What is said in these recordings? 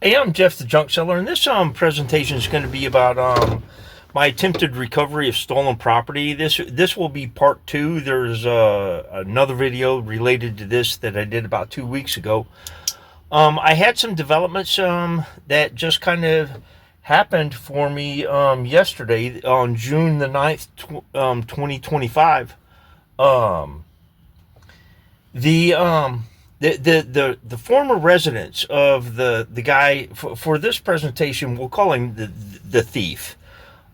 Hey, I'm Jeff the Junk Seller, and this presentation is going to be about my attempted recovery of stolen property. This will be part two. There's another video related to this that I did about 2 weeks ago. I had some developments that just kind of happened for me yesterday on June the 9th, 2025. Um, the the former residents of the guy for this presentation, we'll call him the thief.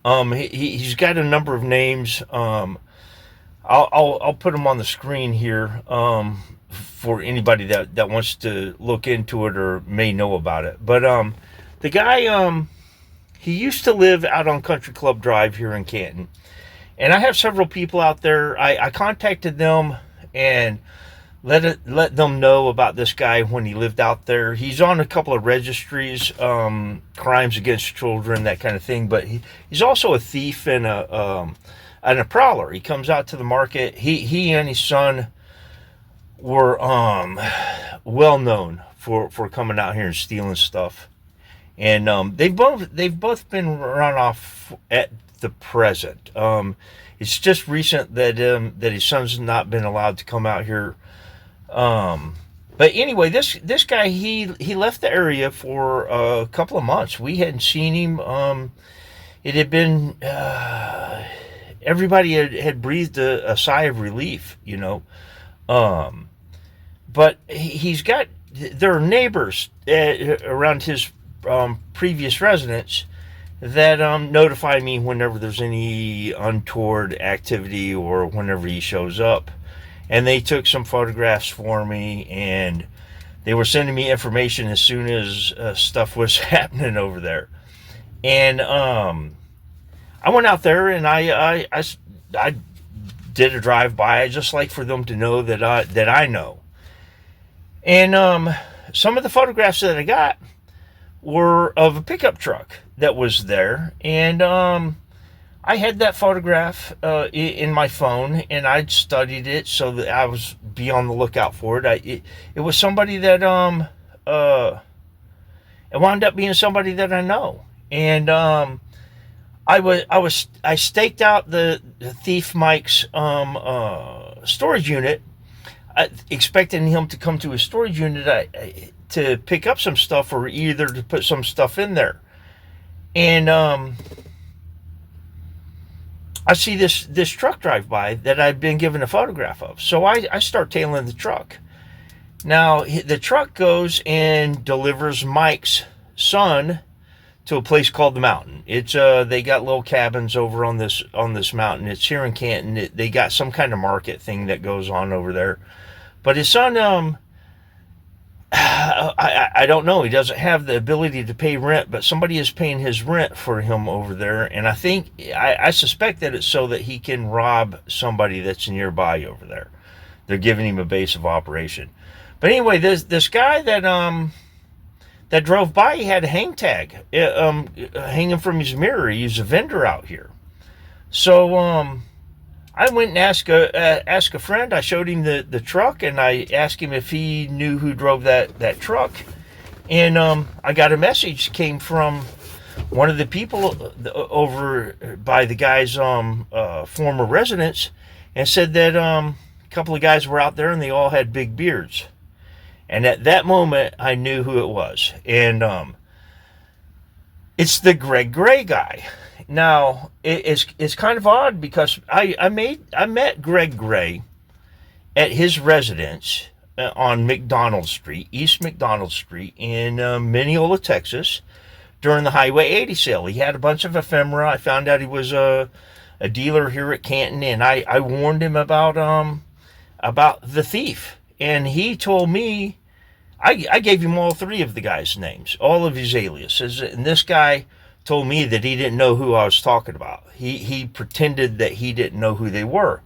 He's got a number of names. I'll put them on the screen here for anybody that wants to look into it or may know about it. But the guy, he used to live out on Country Club Drive here in Canton, and I have several people out there. I contacted them and let them know about this guy when he lived out there. He's on a couple of registries, crimes against children, that kind of thing. But he's also a thief and a prowler. He comes out to the market. He and his son were well known for coming out here and stealing stuff. And they've both been run off at the present. It's just recent that his son's not been allowed to come out here. But anyway, this guy, he left the area for a couple of months. We hadn't seen him. It had been, everybody had breathed a sigh of relief, you know. But there are neighbors around his previous residence that notify me whenever there's any untoward activity or whenever he shows up. And they took some photographs for me, and they were sending me information as soon as stuff was happening over there. And I went out there and I did a drive-by. I just like for them to know that I know. And some of the photographs that I got were of a pickup truck that was there, and I had that photograph in my phone, and I'd studied it so that I was be on the lookout for it. It was somebody that it wound up being somebody that I know, and I staked out the thief Mike's storage unit, expecting him to come to his storage unit to pick up some stuff, or either to put some stuff in there, and I see this truck drive by that I'd been given a photograph of. So I start tailing the truck. Now, the truck goes and delivers Mike's son to a place called the Mountain. It's they got little cabins over on this mountain. It's here in Canton. They got some kind of market thing that goes on over there. But his son, I don't know. He doesn't have the ability to pay rent, but somebody is paying his rent for him over there. And I suspect that it's so that he can rob somebody that's nearby over there. They're giving him a base of operation. But anyway, this guy that drove by, he had a hang tag hanging from his mirror. He's a vendor out here. So I went and asked a friend. I showed him the truck, and I asked him if he knew who drove that truck. And I got a message came from one of the people over by the guy's former residence, and said that a couple of guys were out there and they all had big beards. And at that moment, I knew who it was. And it's the Greg Gray guy. Now, it's kind of odd because I met Greg Gray at his residence on McDonald Street, East McDonald Street in Mineola, Texas, during the Highway 80 sale. He had a bunch of ephemera. I found out he was a dealer here at Canton, and I warned him about the thief. And he told me, I gave him all three of the guy's names, all of his aliases, and this guy told me that he didn't know who I was talking about. He pretended that he didn't know who they were.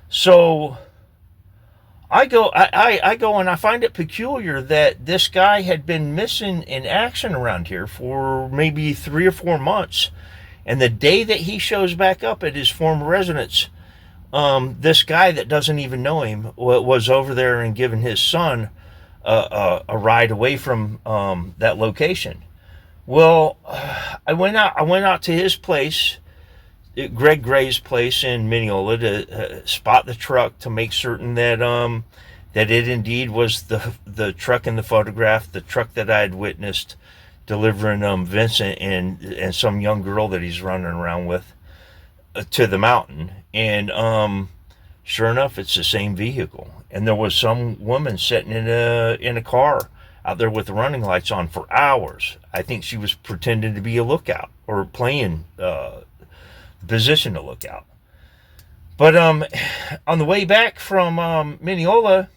So I go and I find it peculiar that this guy had been missing in action around here for maybe 3 or 4 months. And the day that he shows back up at his former residence, this guy that doesn't even know him was over there and giving his son a ride away from that location. Well, I went out to his place, Greg Gray's place in Mineola, to spot the truck to make certain that that it indeed was the truck in the photograph, the truck that I had witnessed delivering Vincent and some young girl that he's running around with to the mountain. And sure enough, it's the same vehicle. And there was some woman sitting in a car out there with the running lights on for hours. I think she was pretending to be a lookout or playing position to look out. But on the way back from Mineola,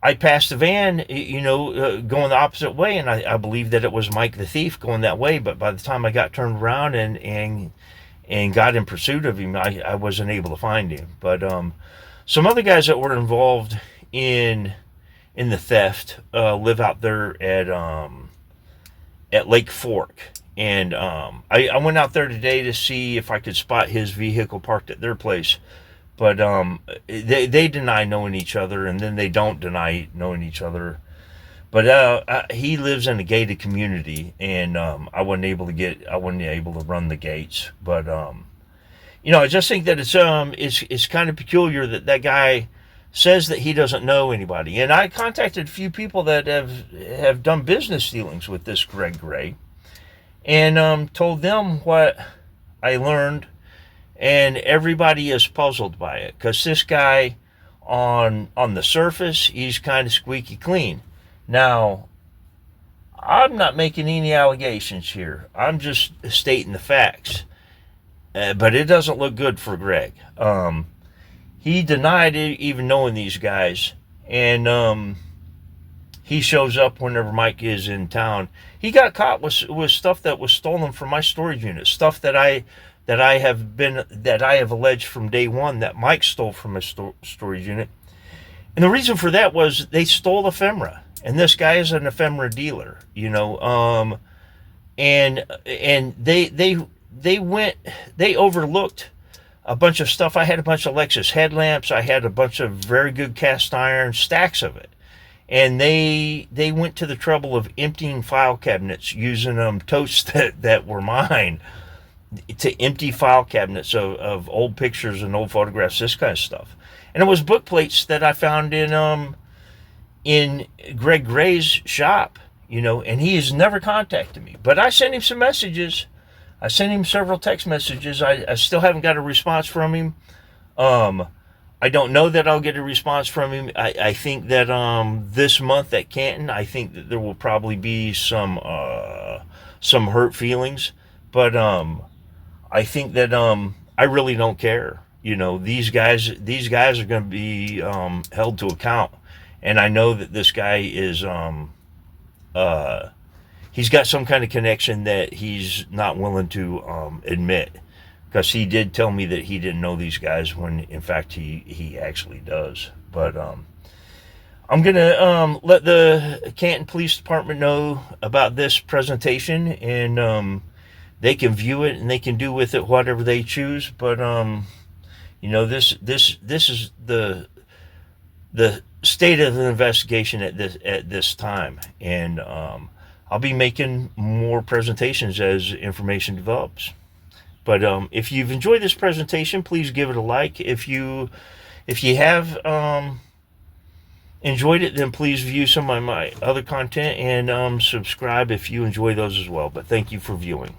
I passed a van, going the opposite way, and I believed that it was Mike the thief going that way. But by the time I got turned around and got in pursuit of him, I wasn't able to find him. But some other guys that were involved in the theft live out there at Lake Fork. And I went out there today to see if I could spot his vehicle parked at their place. But they deny knowing each other, and then they don't deny knowing each other. But he lives in a gated community, and I wasn't able to run the gates. But I just think that it's kind of peculiar that guy says that he doesn't know anybody. And I contacted a few people that have done business dealings with this Greg Gray, and told them what I learned, and everybody is puzzled by it, because this guy on the surface, he's kind of squeaky clean. Now, I'm not making any allegations here. I'm just stating the facts. But it doesn't look good for Greg. He denied even knowing these guys, and he shows up whenever Mike is in town. He got caught with stuff that was stolen from my storage unit, stuff that I have alleged from day one that Mike stole from his storage unit. And the reason for that was they stole ephemera, and this guy is an ephemera dealer, and they overlooked a bunch of stuff. I had a bunch of Lexus headlamps. I had a bunch of very good cast iron, stacks of it. And they went to the trouble of emptying file cabinets, using totes that were mine, to empty file cabinets of old pictures and old photographs, this kind of stuff. And it was book plates that I found in Greg Gray's shop, and he has never contacted me. But I sent him some messages. I sent him several text messages. I still haven't got a response from him. I don't know that I'll get a response from him. I think that this month at Canton, I think that there will probably be some hurt feelings. But I think that I really don't care. These guys are going to be held to account, and I know that this guy is he's got some kind of connection that he's not willing to admit, because he did tell me that he didn't know these guys when in fact he actually does. But I'm gonna let the Canton Police Department know about this presentation, and they can view it and they can do with it whatever they choose. But this is the state of the investigation at this time, and I'll be making more presentations as information develops. But if you've enjoyed this presentation, please give it a like. If you have enjoyed it, then please view some of my other content, and subscribe if you enjoy those as well. But thank you for viewing.